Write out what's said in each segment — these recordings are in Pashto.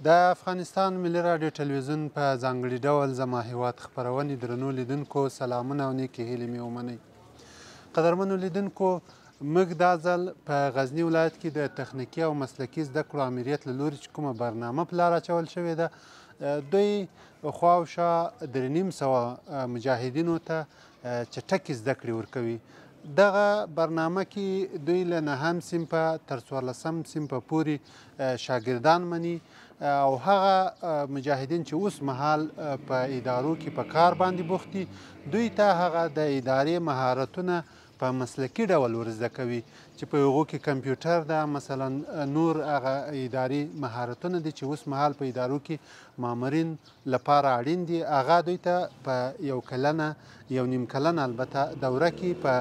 د افغانستان ملي راډیو ټلویزیون په ځانګړي ډول زما هیواد خپرونې درنو لیدونکو سلامونه او نیکې هیلې مې ومنئ. قدرمنو لیدونکو، موږ دا ځل په غزني ولایت کې د تخنیکي او مسلکي زده کړو امریت له لوري چې کومه برنامه په لار اچول شوې ده، دوی خواوشا 350 مجاهدینو ته چټکې زده کړې ورکوي. دغه برنامه کې دوی له 9 صنفه تر 14 صنفه پورې شاګردان مني او هغه مجاهدین چې اوس مهال په ادارو کې په کار باندې بوخت دي، دوی ته هغه د ادارې مهارتونه په مسلکي ډول ورزده کوي چې په هغو کې کمپیوټر ده، مثلا نور هغه اداري مهارتونه دي چې اوس مهال په ادارو کې مامورین لپاره اړین دي، هغه دوی ته په یو نیم کلنه البته دوره کې په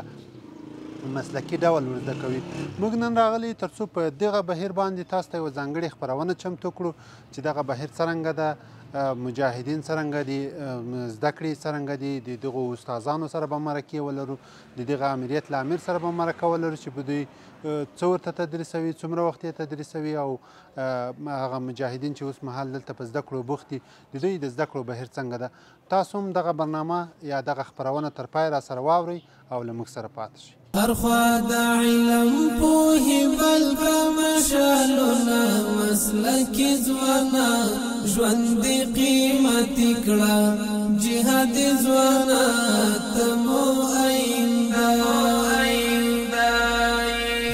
مسلکي ډول ورزده کوي. موږ نن راغلي تر څو په دغه بهیر باندې تاسو ته یوه ځانګړې خپرونه چمتو کړو چې دغه بهیر څرنګه ده، مجاهدین څرنګه دي، زده کړې څرنګه دي، د دغو استادانو سره به مرکې ولرو، د دغه امریت له امیر سره به مرکه ولرو چې به دوی څه ورته تدریسوي، څومره وخت یې تدریسوي، او هغه مجاهدین چې اوس مهال دلته په زده کړو بوخت دي د دوی د زده کړو بهیر څنګه ده. تاسو هم دغه برنامه یا دغه خپرونه تر پای را سره واورئ او له موږ سره پاتې شئ. هر خوا د علم پوهې بل کړه مشالونه، مسلکي ځوانه ژوند دې قیمتي کړه، جهاد ځوانه ته مو آینده.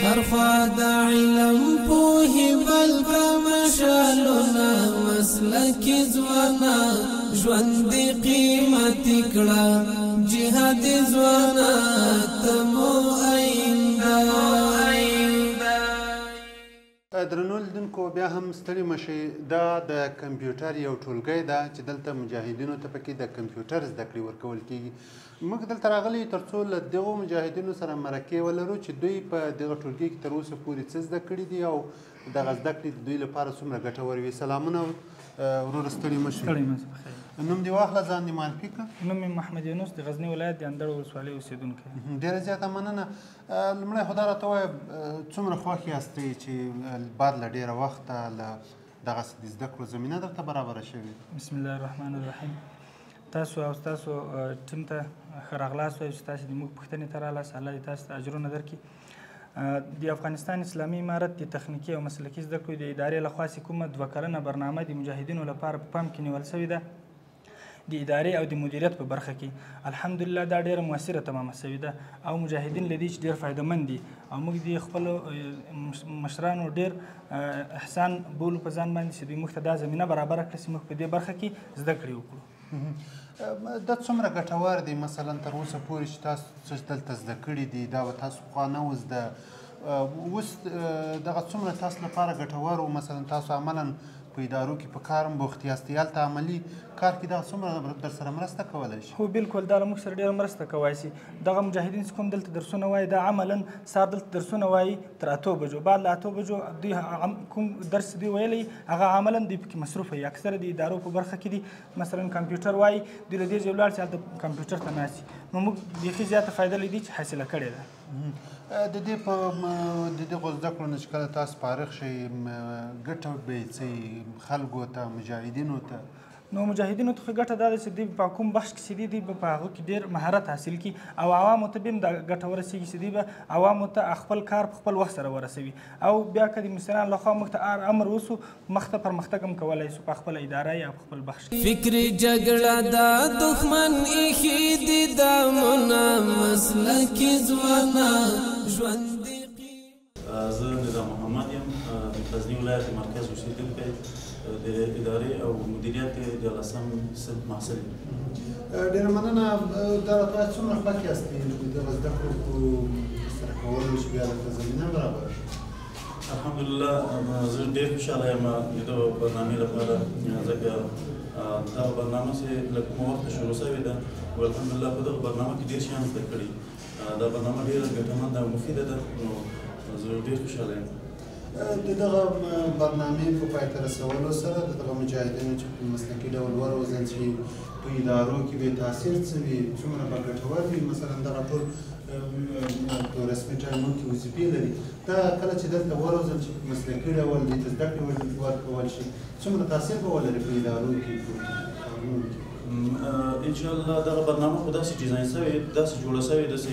هر خوا د علم پوهې بل کړه مشالونه، مسلکي ځوانه ژوند دې قیمتي کړه، جهاد ځوانه ته مو آینده. درنو لیدونکو، بیا هم ستړي مه شئ، دا د کمپیوټر یو ټولګی ده چې دلته مجاهدینو ته پکې د کمپیوټر زده کړې ورکول کېږي. موږ دلته راغلي تر څو له دغو مجاهدینو سره مرکې ولرو چې دوی په دغه ټولګي کې تر اوسه پورې څه زده کړي دي او دغه زده کړې د دوی لپاره څومره ګټور وي. سلامونه وروره، ستړي مه شئ. نوم دې واخله، ځان دې معرفي کړه. نوم مې محمد یونس د غزني ولایت د اندړ ولسوالۍ اوسېدونکی. ډېره زیاته مننه. لومړی خو دا راته ووایه څومره خوښ یاستئ چې بعد له ډېره وخته له دغسې د زده کړو زمینه درته برابره شوې؟ بسم الله الرحمن الرحیم. تاسو او ستاسو ټیم ته ښه راغلاست وایو چې تاسې د موږ پوښتنې ته راغلاست. الله دې تاسو ته اجرونه درکړي. د افغانستان اسلامي امارت د تخنیکي او مسلکي زده کړو د ادارې لخوا چې کومه 2 کلنه برنامه د مجاهدینو لپاره په پام کې نیول شوې ده د ادارې او د مدیریت په برخه کې، الحمدلله دا ډېره مؤثره تمامه شوې ده او مجاهدین له دې چې ډېر فایدهمند دي او موږ د خپلو مشرانو ډېر احسان بولو په ځان باندې چې دوی موږ ته دا زمینه برابره کړه چې موږ په دې برخه کې زده کړې وکړو. دا څومره ګټور دی مثلا تر اوسه پورې چې تاسو څه دلته زده کړي دي، دا به تاسو پخوا نه وو زده، اوس دغه څومره تاسو لپاره ګټور و؟ مثلا تاسو عملا په ادارو کې په کار هم بوخت یاست، هلته عملي کار کې دغه څومره در سره مرسته کولی شي؟ هو بالکل، دا له موږ سره ډېره مرسته کولی شي. دغه مجاهدین چې کوم دلته درسونه وایي دا عملا سهار دلته درسونه وایي تر 8 بجو، بعد له 8 بجو دوی کوم درس دوی ویلی هغه عملا دوی پکې مصروفه وي. اکثره د ادارو په برخه کې دي مثلا کمپیوټر وایي، دوی له دې ځای ولاړ چې هلته کمپیوټر ته ناست وي. نو موږ بیخي زیاته فایده له دې چې حاصله کړې ده. د دغو زده کړو نه چې کله تاسو فارغ شئ ګټه به یې څه خلکو ته، مجاهدینو ته؟ نو مجاهدینو ته ګټه دا ده چې دوی په کوم بخش کې چې دوی به په هغه کې ډېر مهارت حاصل کړي او عوامو ته به هم دا ګټه ورسېږي چې دوی به عوامو ته خپل کار په خپل وخت سره ورسوي او بیا که د مشرانو لخوا موږ ته امر وسو مخ ته پرمختګ هم کولی شو په خپله اداره یا په خپل بخش کې. فکري جګړه دا دښمن ایښي دي دامونه، مسلکي ځوانه ژوند دې زه نظام محمد یم، د غزني ولایت مرکز اوسېدونکی، د ادارې او مدیریت 11 صنف محصل یم. ډېره مننه. دا راته وایه څومره خوښ یاستئ دغه زده کړو په سره کولو چې بیا درته زمینه برابره شي؟ الحمدلله زه ډېر خوشحاله یم د دغه برنامې لپاره، ځکه دا برنامه چې له کومه وخته شروع شوې ده او الحمدلله په دغه برنامه کې ډېر شیان زده کړي. دا برنامه ډېره ګټمنده او مفیده ده، نو زه ډېر خوشحاله یم. د دغه برنامې په پای ته رسولو سره د دغه مجاهدینو چې په مسلکي ډول وروزل چې په ادارو کې به تاثیر څه وي، څومره به ګټور وي؟ مثلا دغه ټول په رسمي ټایمونو کې وظیفې لري دا کله چې دلته وروزل چې په مسلکي ډول دې ته زده کړې ورکول شي څومره تاثیر به ولري په ادارو کې انشاءالله دغه برنامه خو داسې ډیزاین شوې داسې جوړه شوې داسې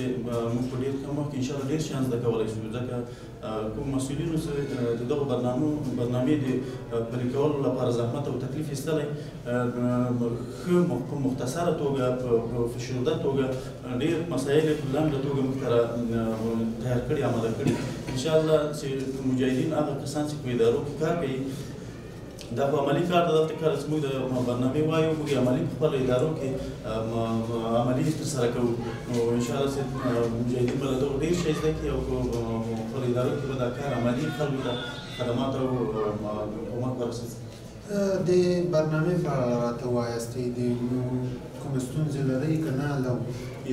موږ په ډېر کم وخت کې انشاءالله ډېر شیان زده کولی شو ځکه کوم مسؤلینو چې د دغو برنامې د پلي کولو لپاره زحمت او تکلیف ایستلی ښه په مختصره توګه په فشرده توګه ډېر مسایل یې په لنډه توګه موږ ته تیار کړي اماده کړي انشاءالله چې مجاهدین هغه کسان چې په ادارو کې کار کوي دا په عملي کار ده دلته کله چې موږ د برنامې وایو موږ عملي په خپلو ادارو کې عملي ترسره کوو نو انشاءالله چې مجاهدین به له دغو ډېر شی زده کړي او په خپلو ادارو کې به دا کار عملي خلکو ته خدمات او کومک ورسوي د برنامې په اړه راته ووایاستئ د کومې ستونزې لرئ که نه له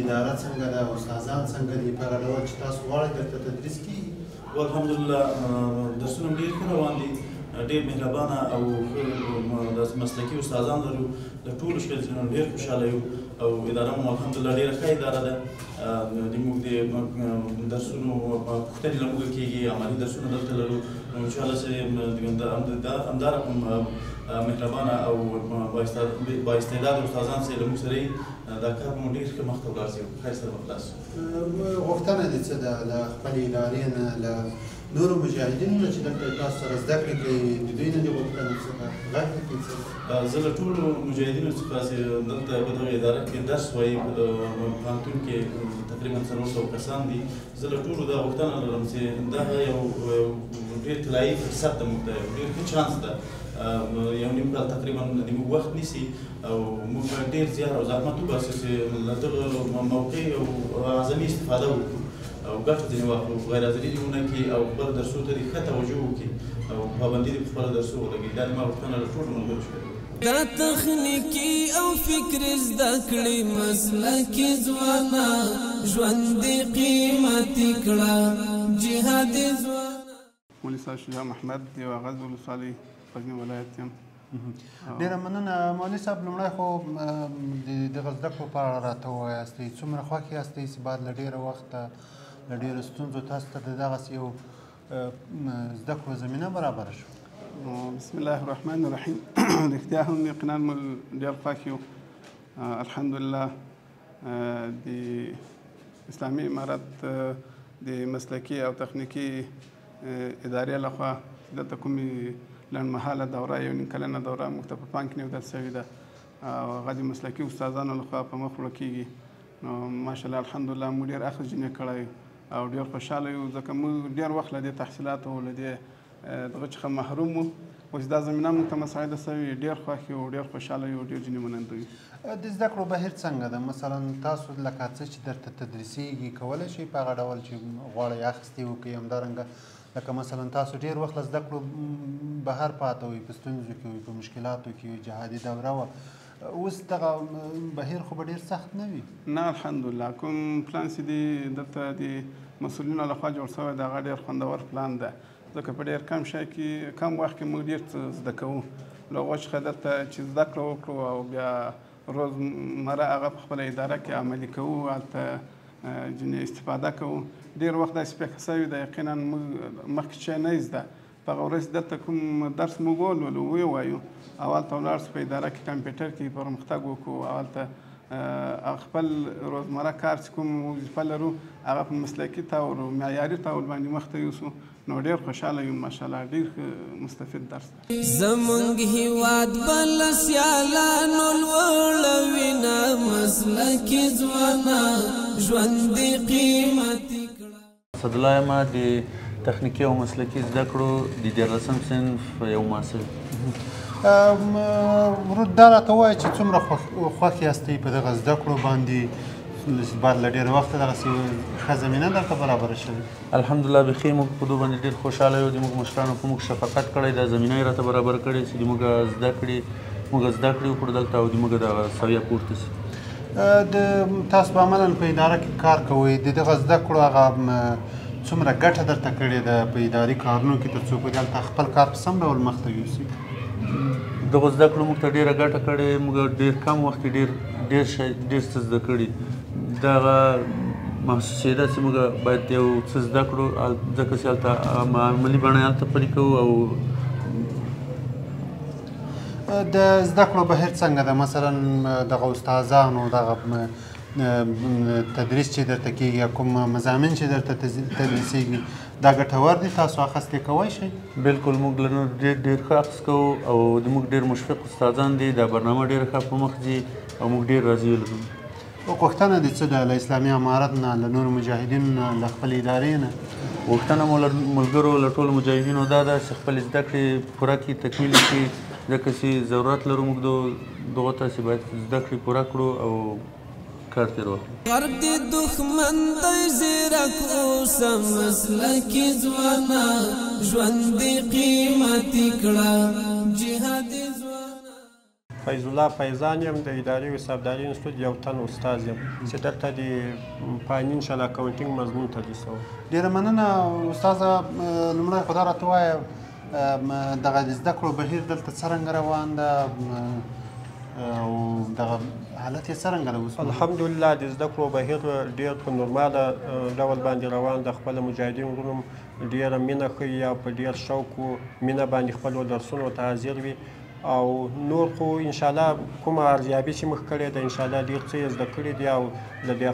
اداره څنګه ده استادان څنګه دي په هغه ډول چې تاسو غواړئ درته تدریس کېږي الحمدلله درسونه ډېر ښه روان دي ډېر مهربانه او داسې مسلکي استادان لرو د ټولو شکایتونو ډېر خوشحاله یو او اداره مو الحمدلله ډېره ښه اداره ده زموږ د درسونو پوښتنې له موږ کېږي عملي درسونه دلته لرو نو انشاءالله چې همداره مهربانه او بااستعداده استادان چې له موږ سره یي دا کار مو ډېر ښه مخته ولاړ شي ښایسته به خلاص غوښتنه دې څه ده له خپلې ادارې نه له نورو مجاهدینو نه چې دلته تاسو سره زده کړې کوي د دوی نه دې غوښتنه څه ده غږ دې څه زه له ټولو مجاهدینو څخه چې دلته په دغه اداره کې درس وایي په پوهنتون کې تقریبا 400 کسان دي زه له ټولو دا غوښتنه لرم چې دغه یو ډېر طلایي فرصت ده موږ ته یو ډېر ښه چانس ده یو نیم کال تقریبا د موږ وخت نیسي او موږ باید ډېر زیار او زحمت وباسو چې له دغه موقع او اعظمي استفاده وکړو او ګټه ځینې واخلو غیر حاضري دې ونه کړي او خپلو درسو ته دې ښه توجه وکړي او پابندي دې په خپلو درسو ولګوي دا زما غوښتنه له ټولو ملګرو شوې دا تخنیکی او فکر زده کړي مسلکي ځوانان ژوند قیمتي کړه جهادي ځوانان مولوي صاحب شجاع محمد یو غزل ولسوالۍ غزني ولایت یم ډېره مننه مولوي صاحب لومړی خو د دغه زده کړو په اړه راته ووایاستئ څومره خوښ یاستئ چې بعد له ډېره وخته له ډېرو ستونزو تاسو ته د دغسې یو زده کړو زمینه برابره شوه بسم الله الرحمن الرحیم رښتیا هم یقینا موږ ډېر خوښ یو الحمدلله د اسلامي امارت د مسلکي او تخنیکي ادارې لخوا دلته کومې لنډمهاله دوره یو نیم کلنه دوره موږ ته په پام کې نیودل شوې ده او هغه د مسلکي استادانو لخوا په مخ وړل کېږي نو ماشاءالله الحمدلله موږ ډېر اخذ جنې کړی او ډېر خوشحاله یو ځکه موږ ډېر وخت له دې تحصیلاتو له دې دغه څخه محروم وو اوس دا زمینه موږ ته مساعده شوې ډېر خوښ یو ډېر خوشحاله یو ډېر جنې مننده یو د زده کړو بهیر څنګه ده مثلا تاسو لکه څه چې درته تدریسیږي کولی شئ په هغه ډول چې غواړئ اخیستې وکړئ همدارنګه لکه مثلا تاسو ډېر وخت له زده کړو بهر پاته وئ په ستونزو کې وئ په مشکلاتو کې وئ جهادي دوره وه اوس دغه بهیر خو به ډېر سخت نه وي نه الحمدلله کوم پلان چې دی دلته د مسؤلینو لخوا جوړ شوی د هغه ډېر خوندور پلان ده ځکه په ډېر کم شی کې کم وخت کې موږ ډېر څه زده کوو له هغو څخه دلته چې زده کړه وکړو او بیا روزمره هغه په خپله اداره کې عملي کوو هلته ځینې استفاده کوو ډېر وخت داسې پېښه شوې ده یقینا موږ مخکې شی نه زده په هغه ورځ دلته کوم درس موږ ولولو ویې وایو او هلته ولاړ شو په اداره کې کمپیوټر کې پرمختګ وکړو او هلته خپل روزمره کار چې کوم وظیفه لرو هغه په مسلکي طور او معیاري ډول باندې مخته یوسو نو ډېر خوشحاله یم ماشاءالله ډېر مستفید درس دی زمونږ هیواد بل سیالانو لوړوي نه مسلکي ځوانان ژوند قیمتي کړه اسدالله یم د تخنیکي او مسلکي زده کړو د 14 صنف یو محصل ورود دا راته ووایه چې څومره خوښ یاستئ په دغه زده کړو باندې بعد له ډېر وخته دغسې ښه زمینه درته برابره شوې الحمدلله بیخي موږ په دو باندې ډېر خوشحاله یو د موږ مشرانو په موږ شفقت کړی دا زمینه یې راته برابر کړې چې د موږ زده کړې وکړو دلته او د موږ دغه سویه پورته شي تاسو به عملا په اداره کې کار کوئ د دغه زده کړو هغه څومره ګټه درته کړې ده په اداري کارونو کې تر څو پورې هلته خپل کار په سم ډول مخته یوسي دغه زده کړو موږ ته ډېره ګټه کړې موږ ډېر کم وخت کې ډېر څه زده کړي دغه محسوسېده چې موږ باید یو څه زده کړو ځکه چې هلته عملي بڼه یې هلته پلي کوو او د زده کړو بهیر څنګه ده؟ مثلا دغه استادانو دغه تدریس چې درته کېږي یا کوم مضامین چې درته تدریسېږي دا ګټور دي؟ تاسو اخیستی کوی شئ؟ بلکل موږ له نور ډېر ښه اخیست کوو او زموږ ډېر مشفق استادان دي. دا برنامه ډېره ښه په مخ ځي او موږ ډېر راضي یو له دوی. غوښتنه دې څه ده له اسلامي امارت نه، له نورو مجاهدینو نه، له خپلې ادارې نه؟ غوښتنه مو له ملګرو له ټولو مجاهدینو دا ده چې خپلې زده کړې پوره کړي، تکمیل یې کړي، ځکه چې ضرورت لرو موږ دغو ته چې باید زده کړې پوره کړو او کار تېر وکړو. غرب د دښمن دی زیرک اوسه مسلکي ځوانا ژوند دې قیمتي کړه جهاد فیض الله فیضان یم د ادارې او حسابداري انستیتوت یو تن استاد یم چې دلته د فاینانشل اکاونټینګ مضمون تدریسوم. ډېره مننه استاده. لومړی خو دا راته ووایه دغه د زده کړو بهیر دلته څرنګه روان ده او دغه حالت یې څرنګه ده اوس؟ الحمدلله د زده کړو بهیر ډېر په نورماله ډول باندې روان ده. خپله مجاهدین وروڼو ډېره مینه ښیي او په ډېر شوق و مینه باندې خپلو درسونو ته حاضر وي او نور خو انشاءالله کومه ارزیابي چې موږ کړې ده انشاءالله ډېر څه یې زده کړي دي او له دې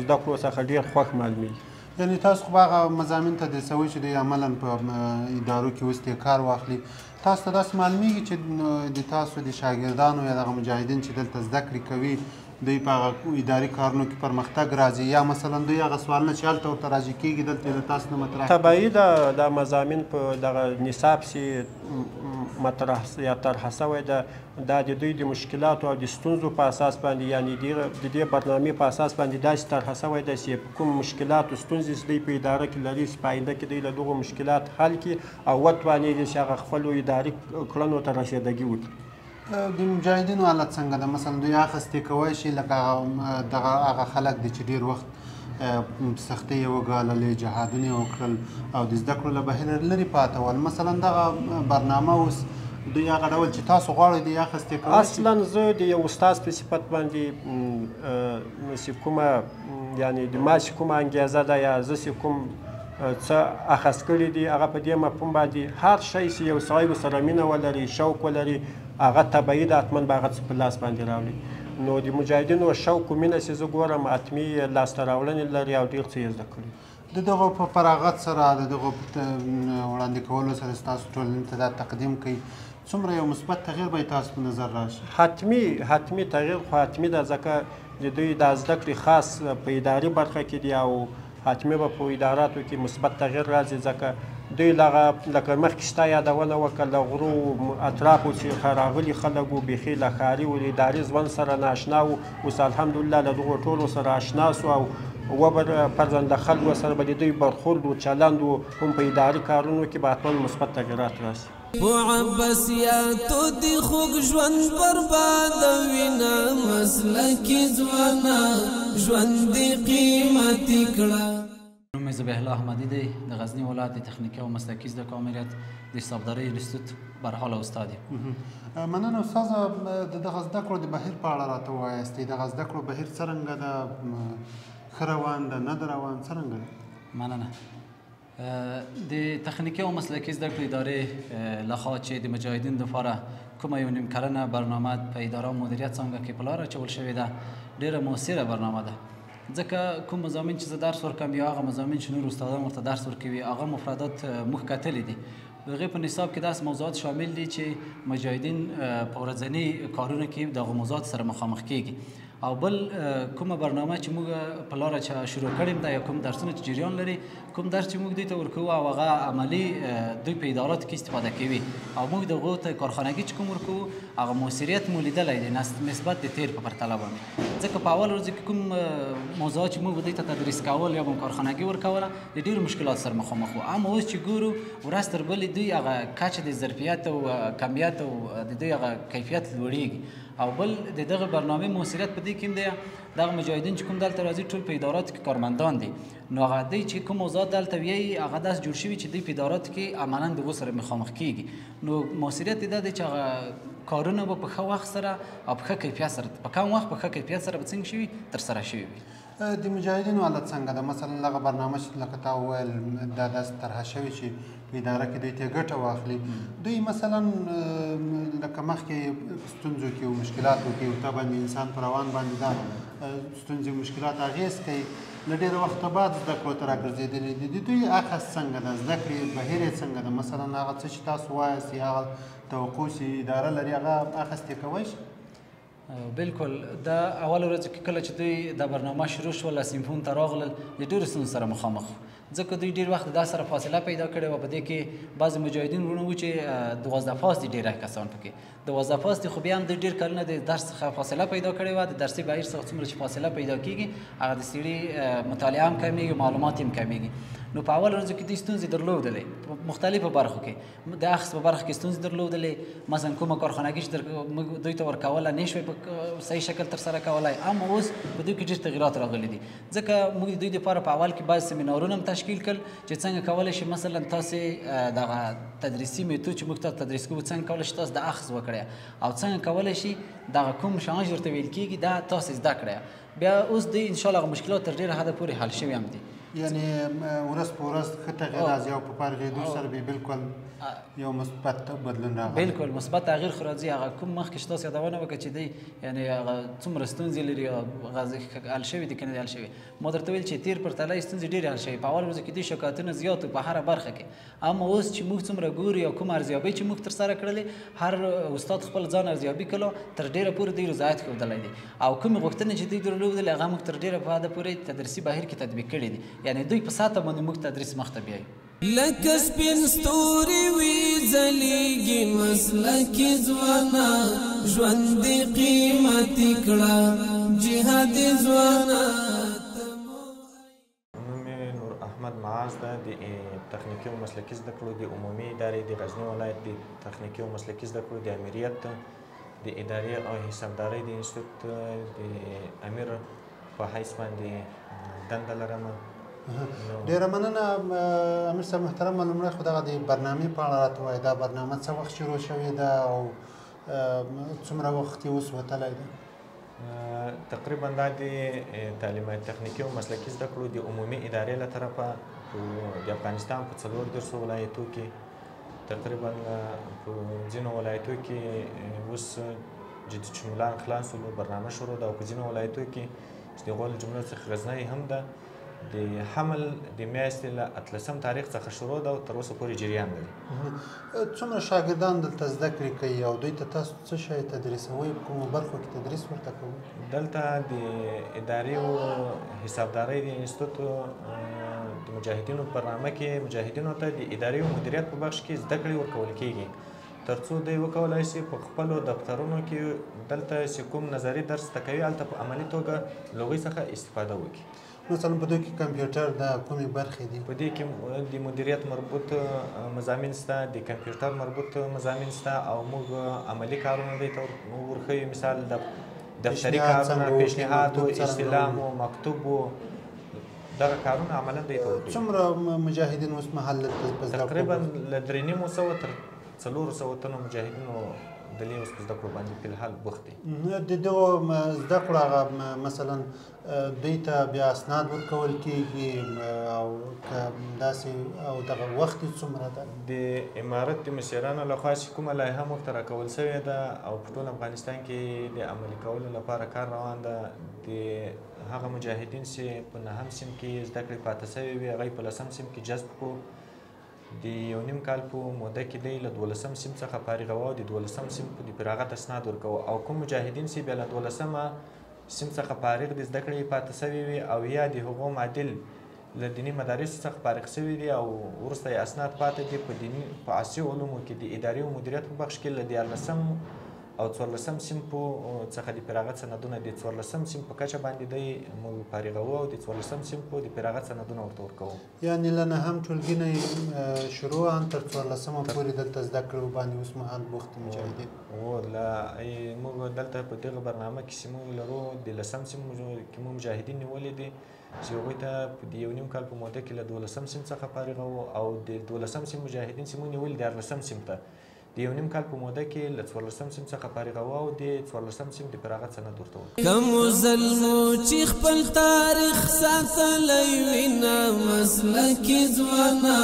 زده کړو څخه ډېر خوښ معلومیږي. یعنې تاسو خو به هغه مضامین تدریسوئ چې دوی عملا په ادارو کې اوس دې کار واخلي. تاسو ته داسې معلومیږي چې د تاسو د شاګردانو یا دغه مجاهدین چې دلته زده کړې کوي دوی په هغه اداري کارونو کې پرمختګ راځي یا مثلا دوی هغه سوالونه چې هلته ورته راجع کېږي دلته د تاسو نه مطرح طبیعي ده دا مضامین په دغه نصاب چې مطرح یا طرحه سوی ده دا د دوی د مشکلاتو او د ستونزو په اساس باندې یعنې د دې برنامې په اساس باندې داسې طرحه سوی ده چې کوم مشکلات او ستونزې چې دوی په اداره کې لري چې په آینده کې دوی له دغو مشکلات حل کړي او وتوانېږي چې هغه خپلو اداري کړنو ته رسېدګي وکړي. د مجاهدینو حالت څنګه ده؟ مثلا دوی اخیستې کوی شي لکه هغه خلک دي چې ډېر وخت سختۍ یې وګاللې، جهادونه یې وکړل او د زده کړو له بهیر لرې پاته ول، مثلا دغه برنامه اوس دوی هغه ډول چې تاسو غواړئ دوی اخیستې کوی شي؟ اصلا زه د یو استاد په صفت باندې چې کومه یعنې د ما چې کومه انګیزه ده یا زه چې کوم څه اخذ کړي دي هغه په دې مفهوم باندې هر شی چې یو سړی ورسره مینه ولري شوق ولري هغه طبیعي ده حتما به هغه څه په لاس باندې راوړي. نو د مجاهدینو شوق و مینه چې زه ګورم حتمي لاسته راوړنې لري او ډېر څه یې زده کړي. د دغو په فراغت سره د دغو وړاندې کولو سره ستاسو ټولنې ته دا تقدیم کوي څومره یو مثبت تغییر به تاسو په نظر راشي؟ حتمي تغییر خو حتمي ده ځکه د دوی دا زده کړې خاص په اداري برخه کې دي او حتمي به په اداراتو کې مثبت تغییر راځي ځکه دوی لکه مخکې ستا یادونه وکړه له غرو اطرافو څخه راغلي خلک وو بیخي له ښاري و اداري ژوند سره ناشنا وو اوس الحمدلله له دغو ټولو سره اشنا سو او فرضاً د خلکو سره به د دوی برخورد و چلند و هم په اداري کارونو کې به حتما مثبت تغیرات راشي. په عباسیاتو دې خوږ ژوند بربادوینه مسلکي ځوانا ژوند دې قیمتي کړه. نوم مې ذبیح الله احمدي دی د غزني ولایت د تخنیکي او مسلکي زده کړو امریت د حسابدارۍ انستیتوت برحاله استاد یم. مننه استاده. د دغه زده کړو د بهیر په اړه راته ووایاستئ. دغه زده کړو بهیر څرنګه ده؟ ښه روان ده نه ده روان څرنګه ده؟ مننه. د تخنیکي او مسلکي زده کړو ادارې لخوا چې د مجاهدینو دپاره کومه یو نیم کلنه برنامه په اداره او مدیریت څانګه کې په لار اچول شوې ده ډېره مؤثره برنامه ده ځکه کوم مضامین چې زه درس ورکوم یا هغه مضامین چې نور استادان ورته درس ورکوي هغه مفردات موږ کتلي دي. د هغې په نصاب کې داسې موضوعات شامل دي چې مجاهدین په ورځني کارونو کې دغو موضوعاتو سره مخامخ کیږي او بل کومه برنامه چې موږ په لاره شروع کړې ده یا کوم درسونه چې جریان لري کوم درس چې موږ دوی ته ورکوو او هغه عملي دوی په اداراتو کې استفاده کوي او موږ د هغو ته کارخانګي چې کوم ورکوو هغه مؤثریت مو لیدلی دی نسبت د تیر په پرتله باندې ځکه په اول ورځ کې کوم موضوعات چې موږ دوی ته تدریس کول یا به کارخانګي ورکوله د ډېرو مشکلاتو سره مخامخ وو اما اوس چې ګورو ورځ تر بلې دوی هغه کچه د ظرفیت او کمیت او د دوی هغه کیفیت لوړیږي او بل د دغه برنامې مؤثریت په دې کې هم دی دغه مجاهدین چې کوم دلته راځي ټول په اداراتو کې کارمندان دي نو هغه دوی چې کوم موضوعات دلته ویایي هغه داسې جوړ شوي چې دوی په اداراتو کې عملا د هغو سره مخامخ کیږي نو مؤثریت یې دا دی چې هغه کارونه به په ښه وخت سره او په ښه کیفیت سره په کم وخت په ښه کیفیت سره به څنګه شوي ترسره شوي وي. د مجاهدینو حالت څنګه ده؟ مثلا دغه برنامه چې لکه تا وویل دا داسې طرحه شوې چې په اداره کې دوی ترې ګټه واخلي. دوی مثلا لکه مخکې ستونزو کې او مشکلاتو کې ورته باندې انسان په روان باندې دا ستونزې او مشکلات اغېز کوي. له ډېره وخته بعد زده کړو ته راګرځېدلي دي. د دوی اخذ څنګه ده؟ زده کړې بهیر یې څنګه ده؟ مثلا هغه څه چې تاسو وایاست یا هغه توقع چې اداره لري هغه اخیستې کوی شي؟ بالکل دا اول ورځ کې کله چې دوی دا برنامه شروع شوله صنفونو ته راغلل د ډېرو ستونزو سره مخامخ ځکه دوی ډېر وخت دا سره فاصله پیدا کړې وه. په دې کې بعضې مجاهدین وروڼه وو چې 12 فاز دي ډېری کسان پکې 12 فاز دي، خو بیا هم دوی ډېر کلونه د درس څخه فاصله پیدا کړې وه. د درسي بهیر څخه څومره چې فاصله پیدا کېږي هغه د سړي مطالعه هم کمیږي، معلومات هم کمیږي. نو په اول ورځو کې دوی ستونزې درلودلې په مختلفو برخو کې. د اخذ په برخه کې ستونزې درلودلې، مثلا کومه کارخانګي چې موږ دوی ته ورکوله نه شوی په صحیح شکل ترسره کولی. اما اوس په دوی کې ډېر تغیرات راغلي دي ځکه موږ د دوی دپاره په اول کې بعض سیمینارونه هم تشکیل کړل چې څنګه کولی شي مثلا تاسې دغه تدریسي میتود چې موږ تاسو تدریس کوو څنګه کولی شي تاسو د اخذ وکړئ او څنګه کولی شي دغه کوم شانج ورته ویل کېږي دا تاسې زده کړئ. بیا اوس دوی انشاءالله هغه مشکلات تر ډېره حده پورې حل شوي هم دي. یعنی ورځ په ورځ ښه تغیر راځي او په پرغېدو سره به بالکل یو مثبت بدلون راغلی. بالکل مثبت تغیر خو راځي. هغه کوم مخکې چې تاسو یادونه وکړه چې دی یعنې هغه څومره ستونزې لري هغه حل شوي دي که نه دي حل شوي. ما درته ویل چې تېر پرتله ستونزې ډېرې حل شوي. په اول ورځو کې دوی شکایتونه زیات وو په هره برخه کې. اما اوس چې موږ څومره ګورو او کومه ارزیابۍ چې موږ ترسره کړلې هر استاد خپل ځان ارزیابي کړله تر ډېره پورې دوی رضایت ښودلی دی او کومې غوښتنې چې دوی درلودلې هغه موږ تر ډېره حده پورې تدریسي بهیر کې تطبیق کړي دي. یعنې دوی په ساته باندې موږ تدریس مخته بیایو. لکه سپین ستوري وي ځلیږي مسلکي ځوانا ژوند دې قیمتي کړه جهاد ځوانا. نوم یې نور احمد معاذ ده. د تخنیکي او مسلکي زده کړو د عمومي ادارې د غزني ولایت د تخنیکي او مسلکي زده کړو د امریت د ادارې او حسابدارۍ د انسټیټیوټ د امیر په حیث باندې دنده لرم. ډېره مننه امیر صاحب محترم. لومړی خو دغه د برنامې په اړه راته ووایه. دا برنامه څه وخت شروع شوې ده او څومره وخت یې اوس وتلی ده؟ تقریبا دا د تعلیمات تخنیکي او مسلکي زده کړو د عمومي ادارې له طرفه د افغانستان په 14 ولایتو کې تقریبا په ځینو ولایتو کې اوس جدي شمولان خلاصولو برنامه شروع ده او په ځینو ولایتو کې چې د غول جملو څخه غزنی هم ده د حمل د میاشتې له 18 تاریخ څخه شروع ده او تر اوسه پورې جریان لري. څومره شاګردان دلته زده کړې کوي او دوی ته تاسو څه شی تدریسوئ؟ په کومو برخو کې تدریس ورته کوئ؟ دلته د ادارې او حسابدارۍ د انسټیټیوټ د مجاهدینو په برنامه کې مجاهدینو ته د ادارې او مدیریت په بخش کې زده کړې ورکول کېږي تر څو دوی وکولی شي په خپلو دفترونو کې دلته چې کوم نظري درس زده کوي هلته په عملي توګه له هغوی څخه استفاده وکړي. مثلا په دوی کې کمپیوټر د کومې برخې دي؟ په دې کې د مدیریت مربوط مضامین شته، د کمپیوټر مربوط مضامین شته او موږ عملي کارونه دوی ته ورښیو. مثال د دفتري کارونه، پیشنهاد و استلام و مکتوب و دغه کارونه عملا دوی ته ورښیو. څومره مجاهدین اوس مهال تقریبا له 350 تر 400 تنو مجاهدینو دلې اوس په زده کړو باندې په الحال بوخت دي. د دغو زده کړو هغه مثلا دوی ته بیا اسناد ورکول کېږي او که داسې او دغه وخت یې څومره ده؟ د امارت د مشرانو لخوا چې کومه لایحه موږ ته راکول شوې ده او په ټول افغانستان کې د عملي کولو لپاره کار روان ده. د هغه مجاهدین چې په 9م صنف کې زده کړې پاته شوې وي هغه یې په 10م صنف کې جذب کړو. د یو نیم کال په موده کې دی له 12م صنف څخه فارغ وو د 12م صنف د فراغت اسناد ورکوو او کوم مجاهدین چې بیا له 12مه صنف څخه فارغ د زده کړې پاته شوي وي او یا د هغو معادل له دیني مدارسو څخه فارغ شوي دي او وروسته یې اسناد پاته دي په عصري علومو کې د ادارې او مدیریت په بخش کې له 14م او 14م صنف څخه د فراغت سندونه د 14م صنف په کچه باندې دی موږ فارغوو او د 14م صنف د فراغت سندونه ورته ورکوو. یعنې له 9م ټولګي نه شروع ان تر 14مه پورې دلته زده کړو باندې اوس مهال بوخت مجاهدین موږ دلته په دغه برنامه کې چې موږ لرو د 10م صنف کې موږ مجاهدین نیولي دي چې هغوی ته د یو نیم کال په موده کې له 12م صنف څخه فارغ وو او د 12م صنف مجاهدین چې موږ نیولي د 14م صنف ته د یو نیم کال په موده کې له 14 صنف څخه فارغه وه او د 14 صنف د فراغت سند ورته ورکړ. کوم ظلمو چې خپل تاریخ ساتلی وي نه مسلکي ځوانا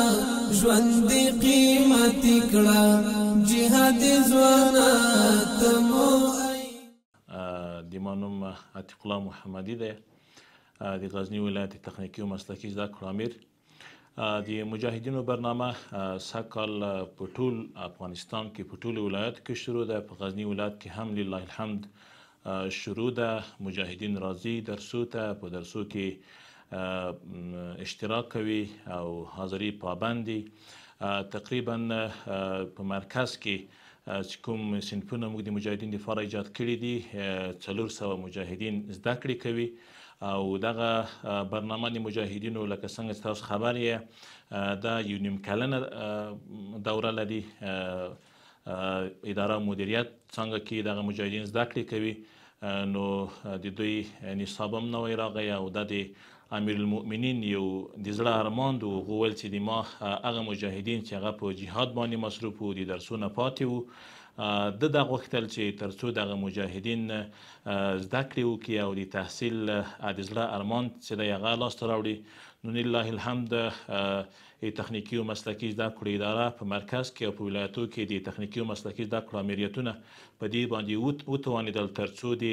ژوندې قیمتي کړه جهادي ځوانا ته مو د ما نوم عتیق الله محمدي دی، د غزني ولایت تخنیکي او مسلکي زده کړو امیر. د مجاهدینو برنامه سږکال په ټول افغانستان کې په ټولو ولایاتو کې شروع ده. په غزني ولایت کې هم لله الحمد شروع ده. مجاهدین راځي درسو ته، په درسو کې اشتراک کوي او حاضري پابند دي. تقریبا په مرکز کې چې کوم صنفونه موږ د مجاهدین لپاره ایجاد کړي دي 400 مجاهدین زده کړې کوي او دغه برنامه د مجاهدینو لکه څنګه چې تاسو خبر یې دا یو نیم کلنه دوره لري. اداره مدیریت څنګه کې دغه مجاهدین زده کړې کوي نو د دوی نصاب هم نوی راغی او دا د امیر المؤمنین یو د زړه ارمان د هغه ویل چې د ما هغه مجاهدین چې هغه په جهاد باندې مصروف وو د درسونه پاتې وو د دا غوښتل چې تر څو دغه مجاهدین زده کړې وکړي او د تحصیل د زړه ارمان چې دی هغه لاسته راوړي. نو لله الحمد تخنیکي او مسلکي زده کړو اداره په مرکز کې او په ولایتو کې د تخنیکي او مسلکي زده کړو امیریتونه په دې باندې وتوانېدل تر څو د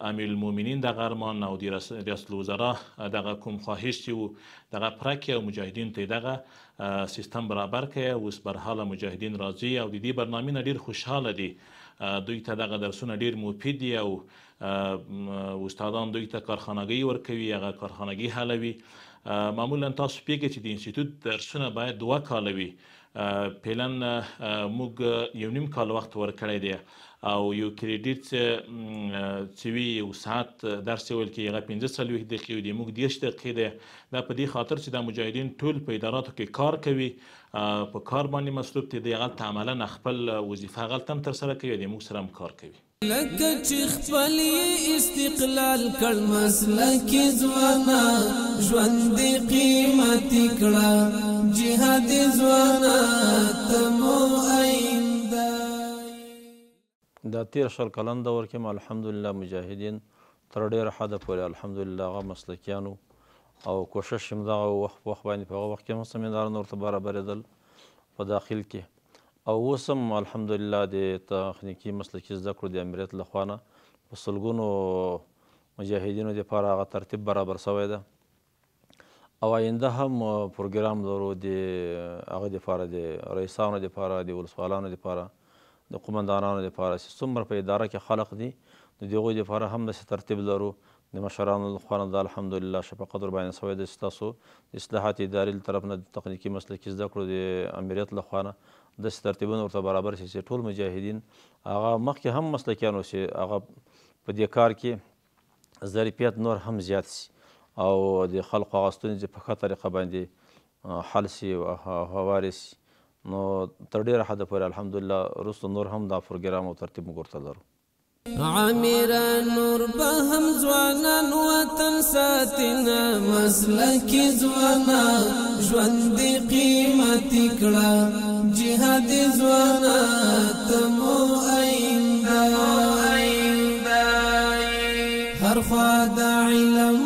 امیر المؤمنین دغه ارمان او د ریاست الوزرا دغه کوم خواهش چې و دغه پوره کړي او مجاهدینو ته دغه سیستم برابر کړي. اوس برحاله مجاهدین راځي او د دې برنامې نه ډېر خوشحاله دي. دوی ته دغه درسونه ډېر مفید دي او استادان دوی ته کارخانګۍ ورکوي، هغه کارخانګۍ حلوي. معمولا تاسو پیږئ چې د انسټیټوت درسونه باید 2 کاله وي. پلن موږ یو نیم کال وخت ورکړی دی او یو کریډیټ چې وي یو ساعت درس ویل کې هغه 45 دقیقې وي، موږ 10 دقیقې دی. دا په دې خاطر چې دا مجاهدین ټول په اداراتو کې کار کوي، په کار باندې مصروف دي، هغلته عملا خپل وظیفه هغلته هم ترسره کوي او موږ سره هم کار کوي. لکه چې خپل استقلال کړ مسلکي ځوانا ژوندې قیمتي کړه جهادي ځوانا ته مو آینده. دا 13 کلن دور کې الحمدلله مجاهدین تر ډېره حده پورې الحمدلله هغه مسلکیانو او کوشش هم دغه وخت باندې په هغه وخت کې هم سمنداران ورته برابرېدل په داخل کې او اوس هم الحمدلله د تخنیکي مسلکي زده کړو د امریت لخوا نه په سلګونو مجاهدینو دپاره هغه ترتیب برابر شوی ده او آینده هم پروګرام لرو د هغه دپاره د رئیسانو دپاره د ولسوالانو دپاره د قمندانانو دپاره چې څومره په اداره کې خلق دي د هغوی دپاره هم داسې ترتیب لرو. د مشرانو لخوا نه د الحمدلله شفقت ورباندې شوی ده چې تاسو د اصلاحات ادارې له طرف نه د تخنیکي مسلکي زده کړو د امریت لخوا نه داسې ترتیبونه ورته برابر شي چې ټول مجاهدین هغه مخکې هم مسلکیان اوسي هغه په دې کار کې ظرفیت نور هم زیات شي او د خلقو هغه ستونزې په ښه طریقه باندې حل شي او هوارې شي. نو تر ډېره حده پورې الحمدلله وروسته نور هم دا پروګرام او ترتیب موږ ورته لرو. عامره نور به هم ځوانان وطن ساتنه مسلکي ځوانا ژوندې قیمتي کړه جهادي ځوانا ته مو آینده. هر خوا د علم